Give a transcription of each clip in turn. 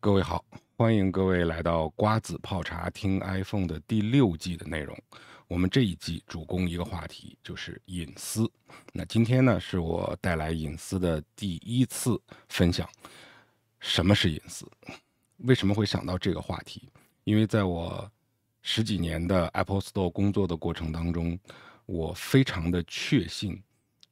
各位好，欢迎各位来到瓜子泡茶听 iPhone 的第6季的内容。我们这一季主攻一个话题，就是隐私。那今天呢，是我带来隐私的第一次分享。什么是隐私？为什么会想到这个话题？因为在我十几年的 Apple Store 工作的过程当中，我非常的确信，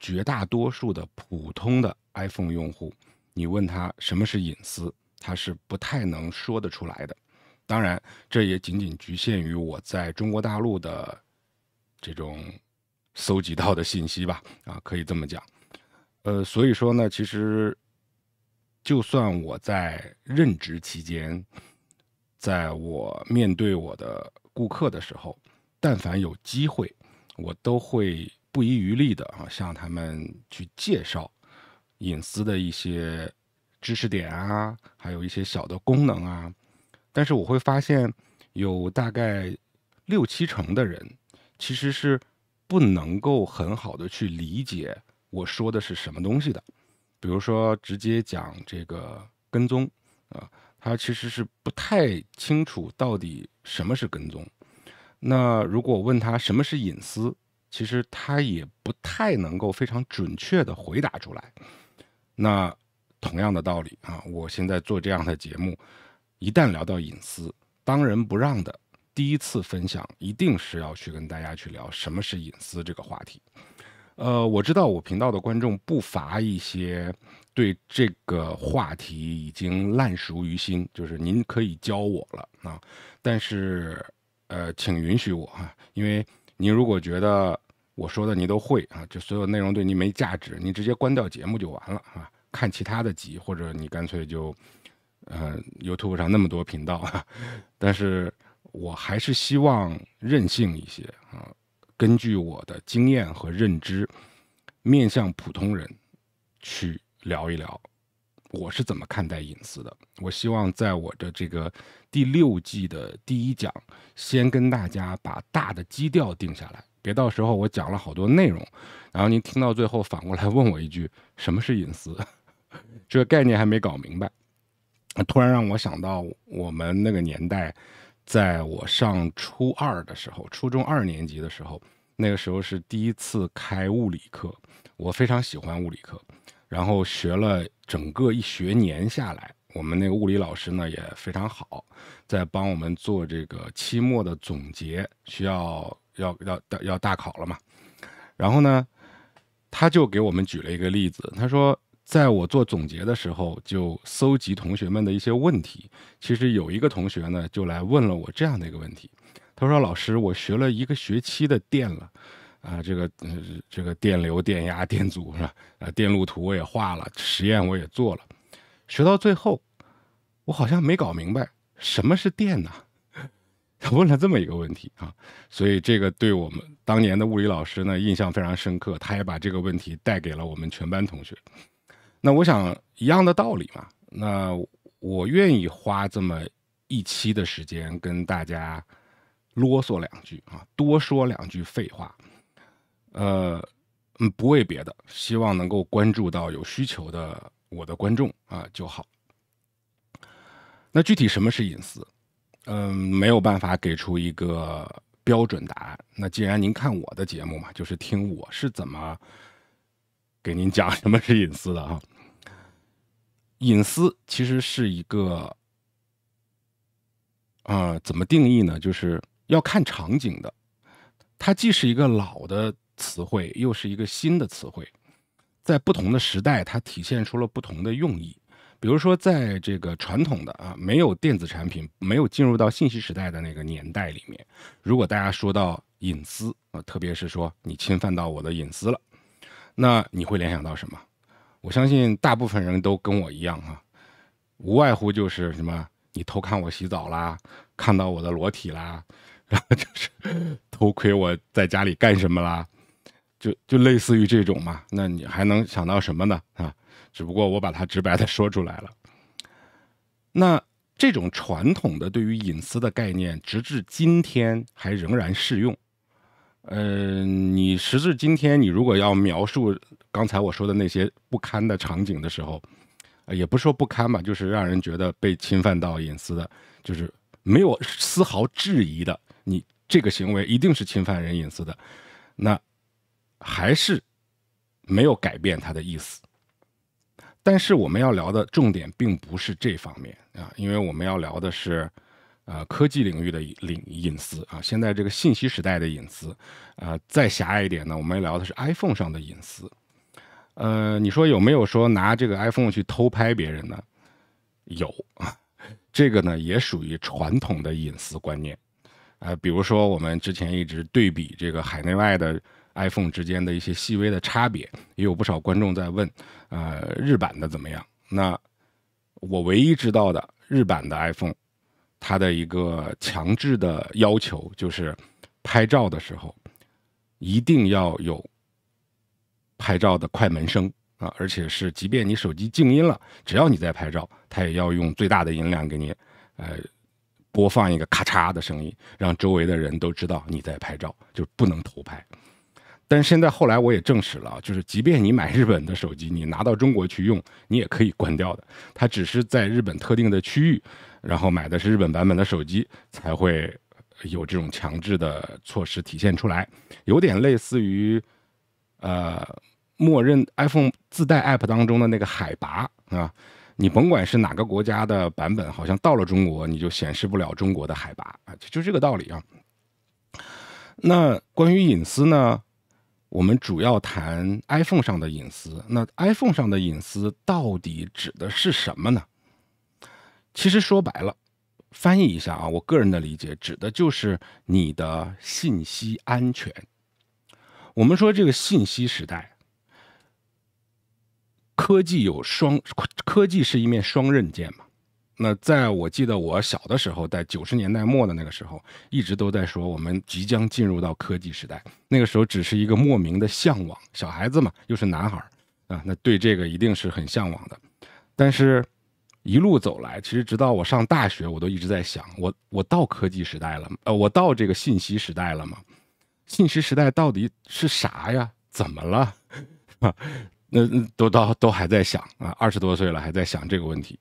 绝大多数的普通的 iPhone 用户，你问他什么是隐私，他是不太能说得出来的。当然，这也仅仅局限于我在中国大陆的这种搜集到的信息吧，可以这么讲。所以说呢，其实就算我在任职期间，在我面对我的顾客的时候，但凡有机会，我都会不遗余力的向他们去介绍隐私的一些知识点啊，还有一些小的功能啊。但是我会发现，有大概6、7成的人其实是不能够很好的去理解我说的是什么东西的。比如说，直接讲这个跟踪他其实是不太清楚到底什么是跟踪。那如果我问他什么是隐私，其实他也不太能够非常准确的回答出来。那同样的道理我现在做这样的节目，一旦聊到隐私，当仁不让的第一次分享，一定是要去跟大家去聊什么是隐私这个话题。我知道我频道的观众不乏一些对这个话题已经烂熟于心，就是您可以教我了但是请允许我因为您如果觉得我说的你都会这所有内容对您没价值，您直接关掉节目就完了看其他的集，或者你干脆就YouTube 上那么多频道但是我还是希望任性一些根据我的经验和认知，面向普通人去聊一聊我是怎么看待隐私的。我希望在我的这个第6季的第1讲，先跟大家把大的基调定下来，别到时候我讲了好多内容，然后您听到最后反过来问我一句什么是隐私，这个概念还没搞明白。突然让我想到我们那个年代，在我上初2的时候，初中2年级的时候，那个时候是第一次开物理课，我非常喜欢物理课，然后学了整个1学年下来，我们那个物理老师呢也非常好，在帮我们做这个期末的总结，需要大考了嘛，然后呢，他就给我们举了一个例子，他说，在我做总结的时候，就搜集同学们的一些问题。其实有一个同学呢，就来问了我这样的一个问题，他说：“老师，我学了1个学期的电了，这个电流、电压、电阻是吧？电路图我也画了，实验我也做了，学到最后，我好像没搞明白什么是电呢？”他问了这么一个问题所以这个对我们当年的物理老师呢印象非常深刻，他也把这个问题带给了我们全班同学。那我想一样的道理嘛，那我愿意花这么1期的时间跟大家啰嗦2句多说2句废话，不为别的，希望能够关注到有需求的我的观众就好。那具体什么是隐私？没有办法给出一个标准答案。那既然您看我的节目嘛，就是听我是怎么给您讲什么是隐私的隐私其实是一个怎么定义呢？就是要看场景的。它既是一个老的词汇，又是一个新的词汇，在不同的时代，它体现出了不同的用意。比如说，在这个传统的没有电子产品、没有进入到信息时代的那个年代里面，如果大家说到隐私特别是说你侵犯到我的隐私了，那你会联想到什么？我相信大部分人都跟我一样无外乎就是什么你偷看我洗澡啦，看到我的裸体啦，然后就是偷窥我在家里干什么啦，就类似于这种嘛。那你还能想到什么呢只不过我把它直白的说出来了。那这种传统的对于隐私的概念，直至今天还仍然适用。你时至今天，你如果要描述刚才我说的那些不堪的场景的时候，也不是说不堪吧，就是让人觉得被侵犯到隐私的，就是没有丝毫质疑的，你这个行为一定是侵犯人隐私的，那还是没有改变它的意思。但是我们要聊的重点并不是这方面啊，因为我们要聊的是科技领域的隐私啊，现在这个信息时代的隐私再狭隘一点呢，我们聊的是 iPhone 上的隐私。你说有没有说拿这个 iPhone 去偷拍别人呢？有啊，这个呢也属于传统的隐私观念。比如说我们之前一直对比这个海内外的 iPhone 之间的一些细微的差别，也有不少观众在问，日版的怎么样？那我唯一知道的日版的 iPhone， 它的一个强制的要求就是拍照的时候一定要有拍照的快门声啊，而且是即便你手机静音了，只要你在拍照，它也要用最大的音量给你播放一个咔嚓的声音，让周围的人都知道你在拍照，就是不能偷拍。但是现在后来我也证实了，就是即便你买日本的手机，你拿到中国去用，你也可以关掉的。它只是在日本特定的区域，然后买的是日本版本的手机，才会有这种强制的措施体现出来，有点类似于默认 iPhone 自带 App 当中的那个海拔啊。你甭管是哪个国家的版本，好像到了中国你就显示不了中国的海拔啊，就这个道理啊。那关于隐私呢，我们主要谈 iPhone 上的隐私。那 iPhone 上的隐私到底指的是什么呢？其实说白了，翻译一下啊，我个人的理解，指的就是你的信息安全。我们说这个信息时代，科技是一面双刃剑嘛。那在我记得我小的时候，在90年代末的那个时候，一直都在说我们即将进入到科技时代。那个时候只是一个莫名的向往，小孩子嘛，又是男孩啊，那对这个一定是很向往的。但是一路走来，其实直到我上大学，我都一直在想，我到科技时代了，我到这个信息时代了吗？信息时代到底是啥呀？怎么了？那都还在想啊，20多岁了还在想这个问题。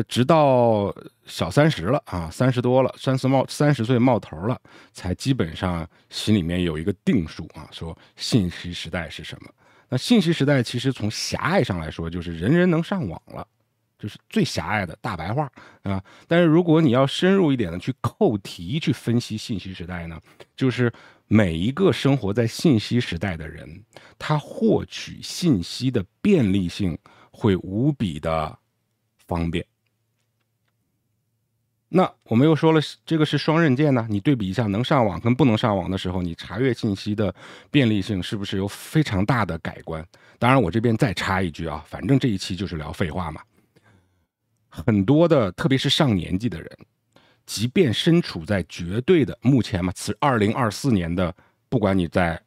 直到小30了啊，30多了，30岁冒头了，才基本上心里面有一个定数啊，说信息时代是什么。那信息时代其实从狭隘上来说，就是人人能上网了，就是最狭隘的大白话啊。但是如果你要深入一点的去扣题去分析信息时代呢，就是每一个生活在信息时代的人，他获取信息的便利性会无比的方便。那我们又说了，这个是双刃剑呢。你对比一下能上网跟不能上网的时候，你查阅信息的便利性是不是有非常大的改观？当然，我这边再插一句啊，反正这一期就是聊废话嘛。很多的，特别是上年纪的人，即便身处在绝对的目前嘛，是2024年的，不管你在，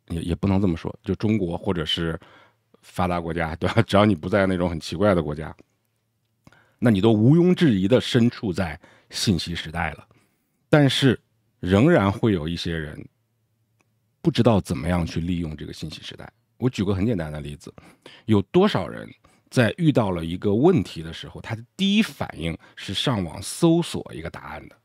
也不能这么说，就中国或者是发达国家，对吧？只要你不在那种很奇怪的国家，那你都毋庸置疑的身处在信息时代了。但是仍然会有一些人不知道怎么样去利用这个信息时代。我举个很简单的例子，有多少人在遇到了一个问题的时候，他的第一反应是上网搜索一个答案的？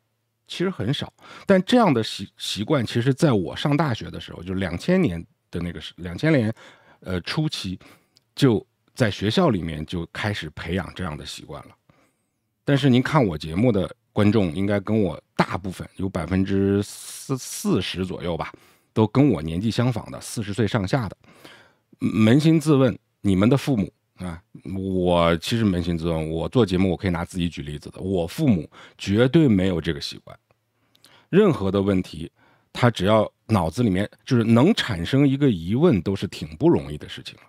其实很少。但这样的习惯，其实在我上大学的时候，就2000年的那个2000年初期，就在学校里面就开始培养这样的习惯了。但是您看我节目的观众应该跟我大部分有40%左右吧，都跟我年纪相仿的，40岁上下的。扪心自问，你们的父母啊，我其实扪心自问，我做节目我可以拿自己举例子的，我父母绝对没有这个习惯。任何的问题，他只要脑子里面就是能产生一个疑问，都是挺不容易的事情了。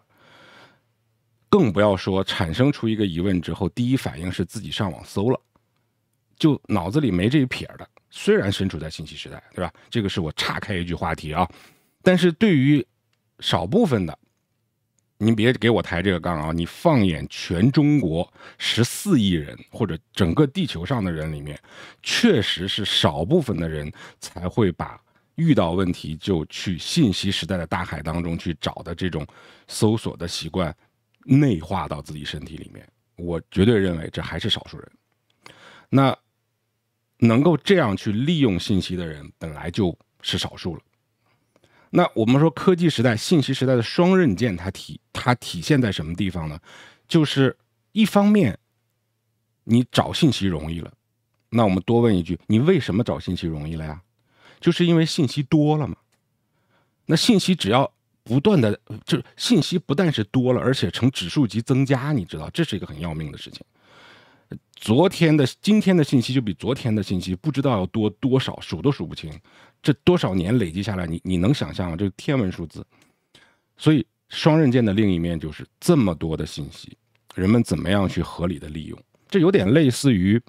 更不要说产生出一个疑问之后，第一反应是自己上网搜了，就脑子里没这一撇的。虽然身处在信息时代，对吧？这个是我岔开一句话题啊。但是对于少部分的，您别给我抬这个杠啊！你放眼全中国14亿人，或者整个地球上的人里面，确实是少部分的人才会把遇到问题就去信息时代的大海当中去找的这种搜索的习惯内化到自己身体里面。我绝对认为这还是少数人。那能够这样去利用信息的人本来就是少数了。那我们说科技时代、信息时代的双刃剑，它体现在什么地方呢？就是一方面你找信息容易了，那我们多问一句，你为什么找信息容易了呀？就是因为信息多了嘛。那信息只要不断的，就是信息不但是多了，而且呈指数级增加，你知道这是一个很要命的事情。今天的信息就比昨天的信息不知道要多多少，数都数不清。这多少年累积下来，你能想象吗？这是天文数字。所以双刃剑的另一面就是这么多的信息，人们怎么样去合理的利用？这有点类似于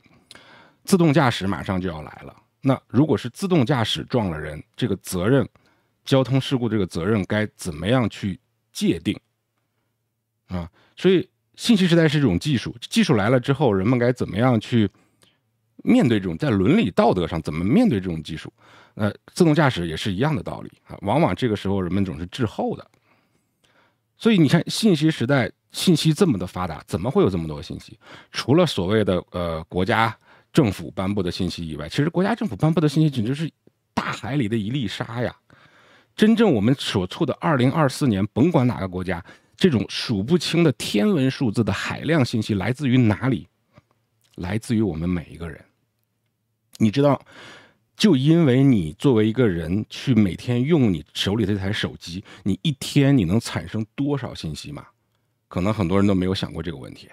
自动驾驶马上就要来了。那如果是自动驾驶撞了人，这个责任，交通事故这个责任该怎么样去界定啊？所以信息时代是一种技术，技术来了之后，人们该怎么样去面对这种，在伦理道德上怎么面对这种技术？自动驾驶也是一样的道理啊。往往这个时候人们总是滞后的。所以你看，信息时代信息这么的发达，怎么会有这么多信息？除了所谓的国家政府颁布的信息以外，其实国家政府颁布的信息简直是大海里的一粒沙呀。真正我们所处的2024年，甭管哪个国家，这种数不清的天文数字的海量信息来自于哪里？来自于我们每一个人。你知道，就因为你作为一个人去每天用你手里的这台手机，你一天你能产生多少信息吗？可能很多人都没有想过这个问题。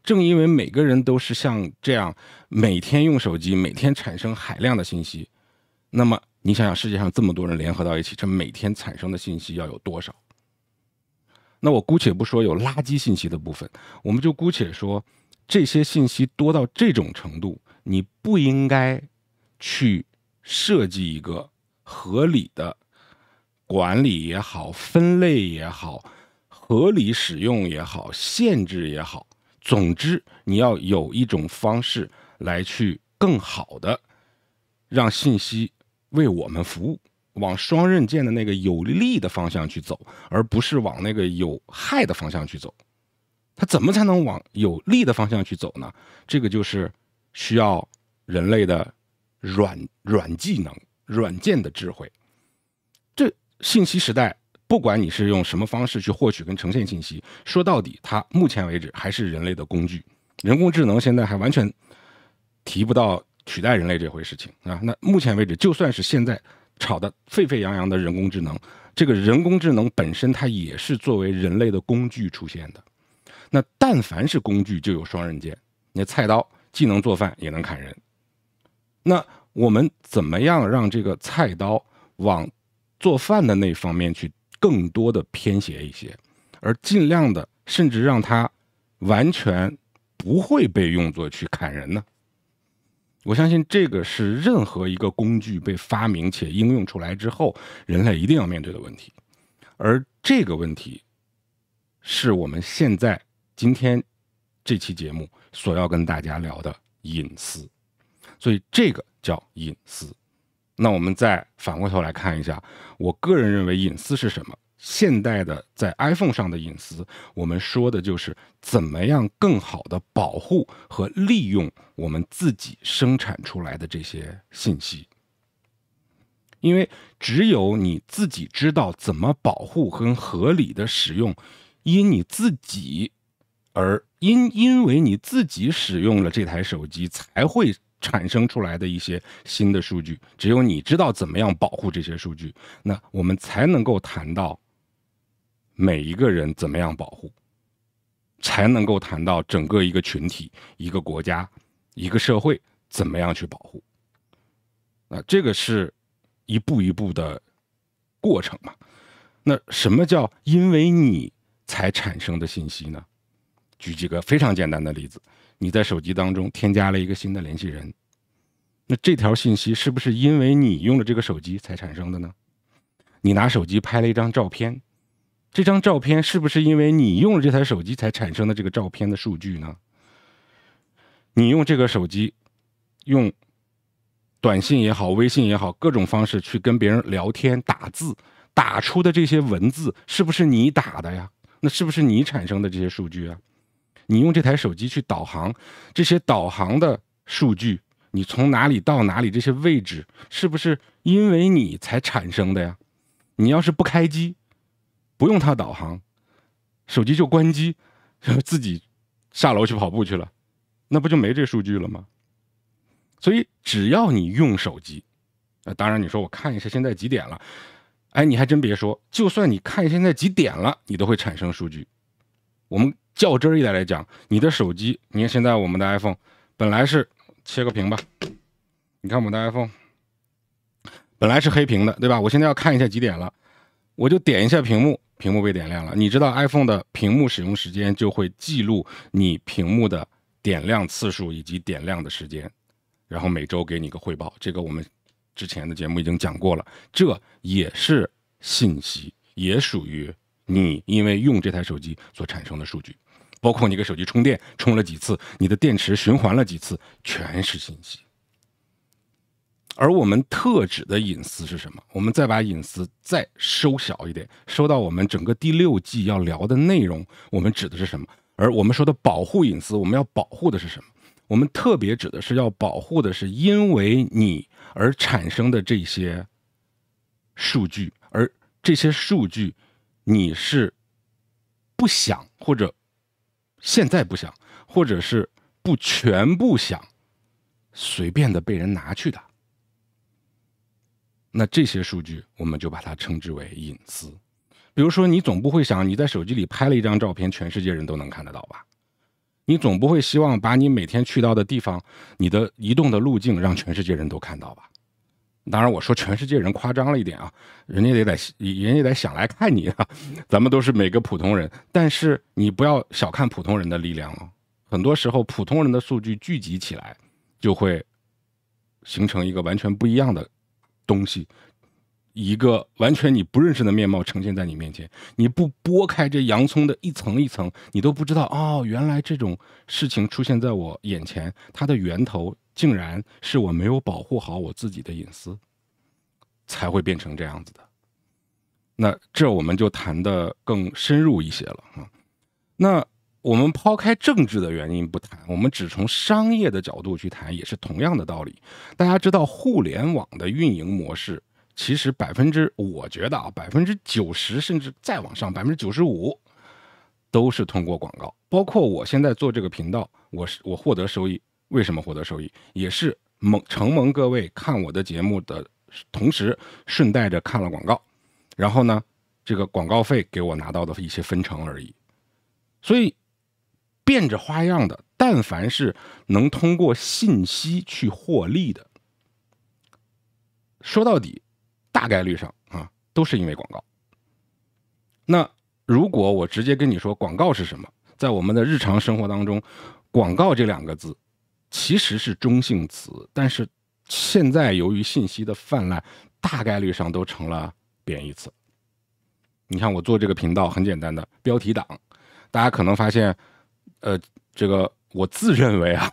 正因为每个人都是像这样每天用手机，每天产生海量的信息，那么你想想，世界上这么多人联合到一起，这每天产生的信息要有多少？那我姑且不说有垃圾信息的部分，我们就姑且说这些信息多到这种程度，你不应该去设计一个合理的管理也好、分类也好、合理使用也好、限制也好，总之你要有一种方式来去更好的让信息为我们服务，往双刃剑的那个有利的方向去走，而不是往那个有害的方向去走。它怎么才能往有利的方向去走呢？这个就是需要人类的软技能、软件的智慧。这信息时代，不管你是用什么方式去获取跟呈现信息，说到底，它目前为止还是人类的工具。人工智能现在还完全提不到取代人类这回事情啊。那目前为止，就算是现在吵得沸沸扬扬的人工智能，这个人工智能本身它也是作为人类的工具出现的。那但凡是工具，就有双刃剑。你菜刀既能做饭，也能砍人。那我们怎么样让这个菜刀往做饭的那方面去更多的偏斜一些，而尽量的甚至让它完全不会被用作去砍人呢？我相信这个是任何一个工具被发明且应用出来之后，人类一定要面对的问题。而这个问题是我们现在今天这期节目所要跟大家聊的隐私。所以这个叫隐私。那我们再反过头来看一下，我个人认为隐私是什么？现代的在 iPhone 上的隐私，我们说的就是怎么样更好的保护和利用我们自己生产出来的这些信息。因为只有你自己知道怎么保护跟合理的使用，因为你自己使用了这台手机，才会产生出来的一些新的数据。只有你知道怎么样保护这些数据，那我们才能够谈到每一个人怎么样保护，才能够谈到整个一个群体、一个国家、一个社会怎么样去保护。这个是一步一步的过程嘛。那什么叫因为你才产生的信息呢？举几个非常简单的例子，你在手机当中添加了一个新的联系人，那这条信息是不是因为你用了这个手机才产生的呢？你拿手机拍了一张照片，这张照片是不是因为你用了这台手机才产生的这个照片的数据呢？你用这个手机，用短信也好、微信也好，各种方式去跟别人聊天、打字，打出的这些文字是不是你打的呀？那是不是你产生的这些数据啊？你用这台手机去导航，这些导航的数据，你从哪里到哪里这些位置，是不是因为你才产生的呀？你要是不开机，不用它导航，手机就关机，自己下楼去跑步去了，那不就没这数据了吗？所以只要你用手机，当然你说我看一下现在几点了，哎，你还真别说，就算你看现在几点了，你都会产生数据。我们较真一点来讲，你的手机，你看现在我们的 iPhone 本来是切个屏吧，你看我们的 iPhone 本来是黑屏的，对吧？我现在要看一下几点了，我就点一下屏幕，屏幕被点亮了。你知道 iPhone 的屏幕使用时间就会记录你屏幕的点亮次数以及点亮的时间，然后每周给你个汇报。这个我们之前的节目已经讲过了，这也是信息，也属于你因为用这台手机所产生的数据，包括你给手机充电充了几次，你的电池循环了几次，全是信息。而我们特指的隐私是什么？我们再把隐私再收小一点，收到我们整个第6季要聊的内容，我们指的是什么？而我们说的保护隐私，我们要保护的是什么？我们特别指的是要保护的是因为你而产生的这些数据，而这些数据你是不想，或者现在不想，或者是不全部想随便的被人拿去的。那这些数据我们就把它称之为隐私。比如说你总不会想你在手机里拍了一张照片，全世界人都能看得到吧？你总不会希望把你每天去到的地方，你的移动的路径让全世界人都看到吧？当然我说全世界人夸张了一点啊，人家也得想来看你啊，咱们都是每个普通人，但是你不要小看普通人的力量哦。很多时候普通人的数据聚集起来，就会形成一个完全不一样的东西，一个完全你不认识的面貌呈现在你面前，你不剥开这洋葱的一层一层，你都不知道哦，原来这种事情出现在我眼前，它的源头竟然是我没有保护好我自己的隐私，才会变成这样子的。那这我们就谈得更深入一些了啊。那我们抛开政治的原因不谈，我们只从商业的角度去谈，也是同样的道理。大家知道互联网的运营模式，其实我觉得啊，90%甚至再往上95%都是通过广告。包括我现在做这个频道，我获得收益，为什么获得收益？也是承蒙各位看我的节目的同时，顺带着看了广告，然后呢，这个广告费给我拿到的一些分成而已。所以变着花样的，但凡是能通过信息去获利的，说到底大概率上啊都是因为广告。那如果我直接跟你说广告是什么，在我们的日常生活当中，广告这2个字其实是中性词，但是现在由于信息的泛滥，大概率上都成了贬义词。你看我做这个频道很简单的标题党，大家可能发现这个我自认为啊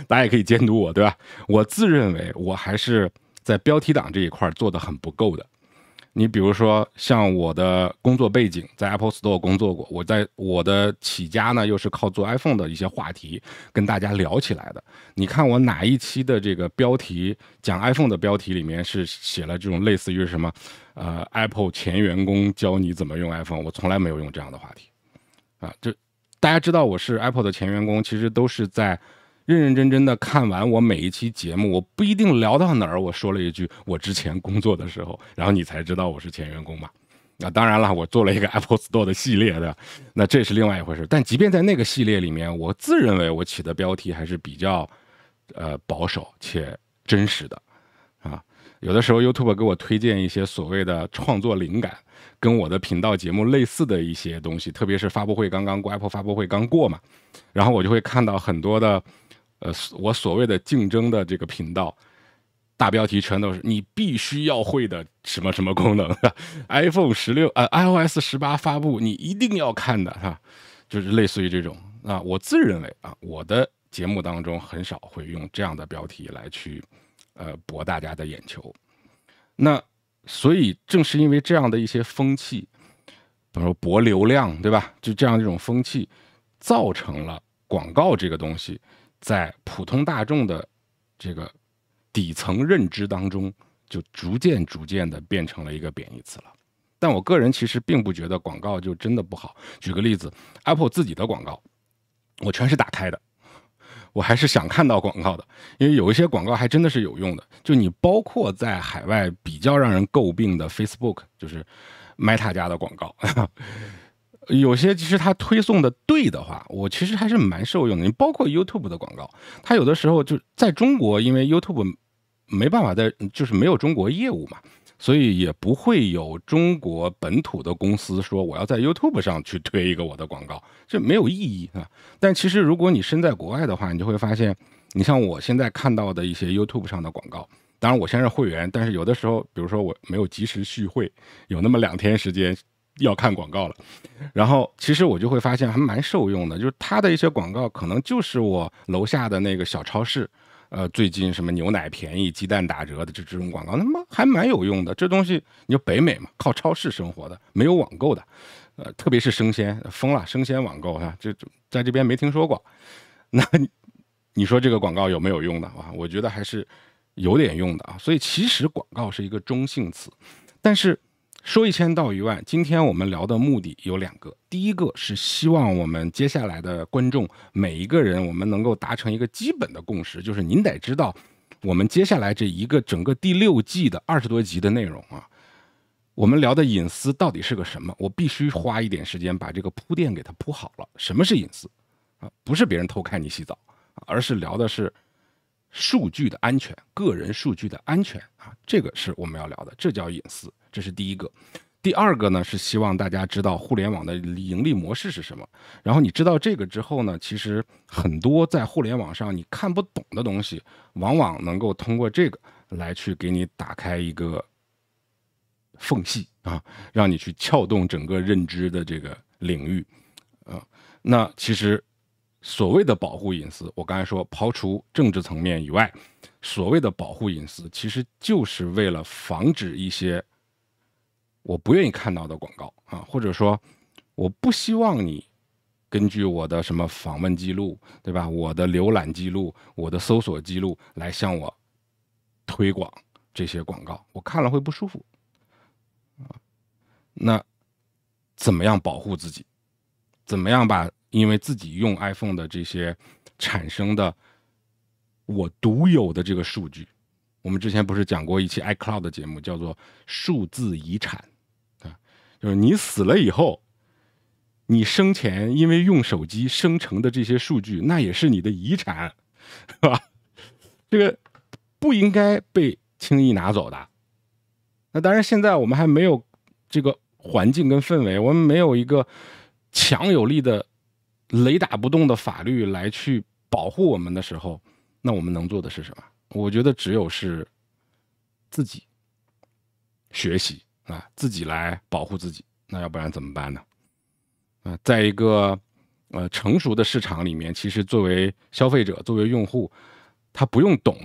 大家也可以监督我，对吧？我自认为我还是在标题党这一块做得很不够的。你比如说像我的工作背景在 Apple Store 工作过，我的起家呢又是靠做 iPhone 的一些话题跟大家聊起来的。你看我哪一期的这个标题讲 iPhone 的标题里面是写了这种类似于什么Apple 前员工教你怎么用 iPhone， 我从来没有用这样的话题啊。这大家知道我是 Apple 的前员工，其实都是在认认真真的看完我每一期节目，我不一定聊到哪儿，我说了一句我之前工作的时候，然后你才知道我是前员工嘛。那当然了，我做了一个 Apple Store 的系列的，那这是另外一回事。但即便在那个系列里面，我自认为我起的标题还是比较保守且真实的啊。有的时候 YouTube 给我推荐一些所谓的创作灵感，跟我的频道节目类似的一些东西，特别是发布会刚刚过 ，Apple 发布会刚过嘛，然后我就会看到很多的我所谓的竞争的这个频道，大标题全都是你必须要会的什么什么功能，iPhone 16iOS 18发布你一定要看的哈，就是类似于这种啊。我自认为啊，我的节目当中很少会用这样的标题来去博大家的眼球。那所以正是因为这样的一些风气，比如说博流量，对吧？就这样一种风气，造成了广告这个东西在普通大众的这个底层认知当中，就逐渐的变成了一个贬义词了。但我个人其实并不觉得广告就真的不好。举个例子 ，Apple 自己的广告，我全是打开的。我还是想看到广告的，因为有一些广告还真的是有用的。就你包括在海外比较让人诟病的 Facebook， 就是 Meta 家的广告，有些其实它推送的对的话，我其实还是蛮受用的。你包括 YouTube 的广告，它有的时候就在中国，因为 YouTube 没办法就是没有中国业务嘛，所以也不会有中国本土的公司说我要在 YouTube 上去推一个我的广告，这没有意义啊。但其实如果你身在国外的话，你就会发现，你像我现在看到的一些 YouTube 上的广告，当然我现在是会员，但是有的时候，比如说我没有及时续会，有那么2天时间要看广告了，然后其实我就会发现还蛮受用的，就是它的一些广告可能就是我楼下的那个小超市。最近什么牛奶便宜、鸡蛋打折的这种广告，那么还蛮有用的。这东西你就北美嘛，靠超市生活的，没有网购的，特别是生鲜，疯了，生鲜网购啊，这在这边没听说过。那你说这个广告有没有用的啊？我觉得还是有点用的啊。所以其实广告是一个中性词，但是说1000道1万，今天我们聊的目的有2个。第一个是希望我们接下来的观众每一个人，我们能够达成一个基本的共识，就是您得知道我们接下来这一个整个第6季的20多集的内容啊，我们聊的隐私到底是个什么？我必须花一点时间把这个铺垫给它铺好了。什么是隐私啊？不是别人偷看你洗澡，而是聊的是数据的安全，个人数据的安全啊，这个是我们要聊的，这叫隐私，这是第一个。第二个呢，是希望大家知道互联网的盈利模式是什么。然后你知道这个之后呢，其实很多在互联网上你看不懂的东西，往往能够通过这个来去给你打开一个缝隙啊，让你去撬动整个认知的这个领域啊。那其实所谓的保护隐私，我刚才说刨除政治层面以外，所谓的保护隐私，其实就是为了防止一些我不愿意看到的广告啊，或者说我不希望你根据我的什么访问记录，对吧？我的浏览记录，我的搜索记录来向我推广这些广告，我看了会不舒服啊。那怎么样保护自己？怎么样把因为自己用 iPhone 的这些产生的我独有的这个数据，我们之前不是讲过一期 iCloud 的节目，叫做数字遗产啊，就是你死了以后，你生前因为用手机生成的这些数据，那也是你的遗产，是吧？这个不应该被轻易拿走的。那当然，现在我们还没有这个环境跟氛围，我们没有一个强有力的雷打不动的法律来去保护我们的时候，那我们能做的是什么？我觉得只有是自己学习啊，自己来保护自己。那要不然怎么办呢？在一个成熟的市场里面，其实作为消费者，作为用户，他不用懂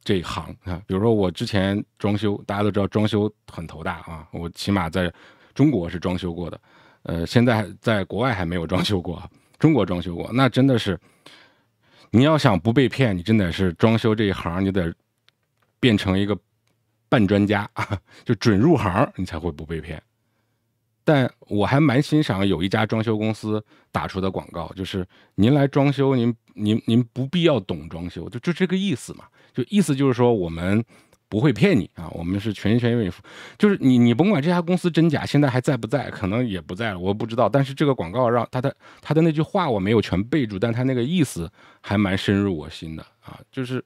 这一行啊。比如说我之前装修，大家都知道装修很头大啊，我起码在中国是装修过的，现在在国外还没有装修过，中国装修过，那真的是你要想不被骗，你真的是装修这一行，你得变成一个半专家啊，就准入行，你才会不被骗。但我还蛮欣赏有一家装修公司打出的广告，就是您来装修，您不必要懂装修，就这个意思嘛。就意思就是说我们不会骗你啊，我们是全心全意为你服。就是你甭管这家公司真假，现在还在不在，可能也不在了，我不知道。但是这个广告让他的那句话我没有全背住，但他那个意思还蛮深入我心的啊。就是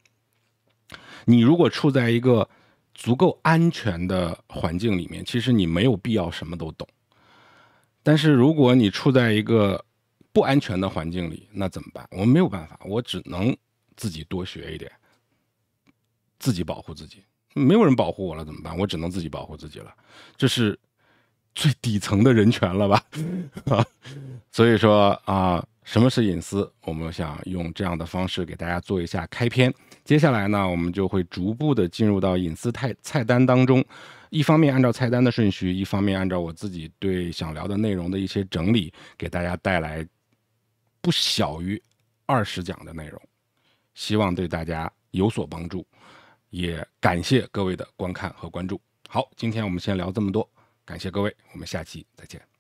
你如果处在一个足够安全的环境里面，其实你没有必要什么都懂。但是如果你处在一个不安全的环境里，那怎么办？我没有办法，我只能自己多学一点，自己保护自己。没有人保护我了怎么办？我只能自己保护自己了，这是最底层的人权了吧？所以说啊，什么是隐私？我们想用这样的方式给大家做一下开篇。接下来呢，我们就会逐步的进入到隐私菜单当中。一方面按照菜单的顺序，一方面按照我自己对想聊的内容的一些整理，给大家带来不小于20讲的内容，希望对大家有所帮助，也感谢各位的观看和关注。好，今天我们先聊这么多，感谢各位，我们下期再见。